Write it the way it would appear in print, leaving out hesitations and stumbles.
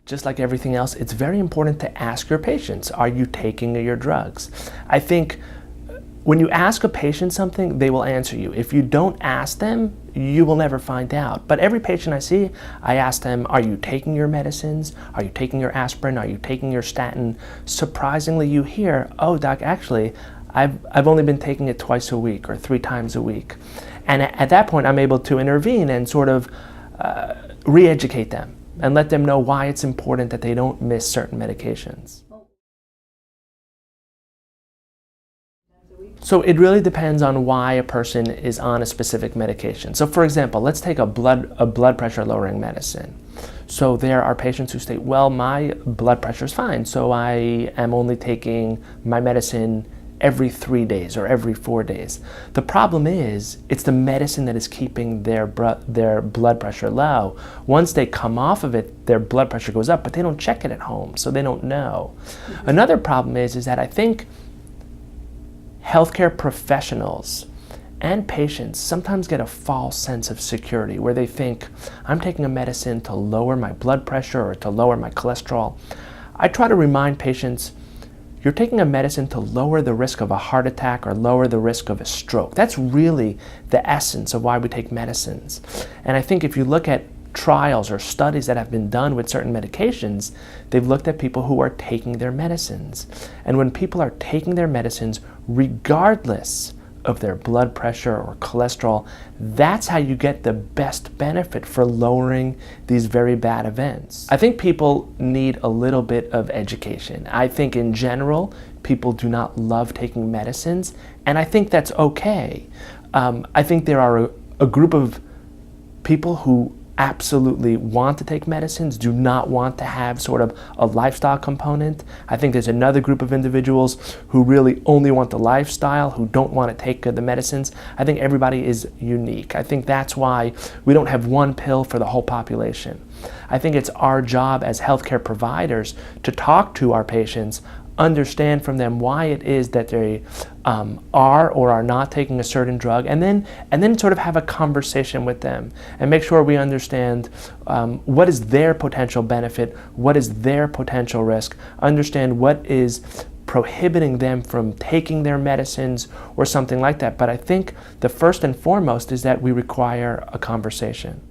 just like everything else, it's very important to ask your patients, are you taking your drugs? I think when you ask a patient something, they will answer you. If you don't ask them, you will never find out. But every patient I see, I ask them, are you taking your medicines? Are you taking your aspirin? Are you taking your statin? Surprisingly, you hear, oh, doc, actually, I've only been taking it twice a week or 3 times a week. And at that point, I'm able to intervene and sort of re-educate them and let them know why it's important that they don't miss certain medications. So it really depends on why a person is on a specific medication. So for example, let's take a blood pressure lowering medicine. So there are patients who state, well, my blood pressure is fine, so I am only taking my medicine every 3 days or every 4 days. The problem is, it's the medicine that is keeping their blood pressure low. Once they come off of it, their blood pressure goes up, but they don't check it at home, so they don't know. Another problem is that I think healthcare professionals and patients sometimes get a false sense of security where they think, I'm taking a medicine to lower my blood pressure or to lower my cholesterol. I try to remind patients, you're taking a medicine to lower the risk of a heart attack or lower the risk of a stroke. That's really the essence of why we take medicines. And I think if you look at trials or studies that have been done with certain medications, they've looked at people who are taking their medicines. And when people are taking their medicines, regardless of their blood pressure or cholesterol, that's how you get the best benefit for lowering these very bad events. I think people need a little bit of education. I think in general, people do not love taking medicines, and I think that's okay. I think there are a group of people who absolutely want to take medicines, do not want to have sort of a lifestyle component. I think there's another group of individuals who really only want the lifestyle, who don't want to take the medicines. I think everybody is unique. I think that's why we don't have one pill for the whole population. I think it's our job as healthcare providers to talk to our patients, understand from them why it is that they are or are not taking a certain drug, and then sort of have a conversation with them and make sure we understand what is their potential benefit, what is their potential risk, understand what is prohibiting them from taking their medicines or something like that. But I think the first and foremost is that we require a conversation.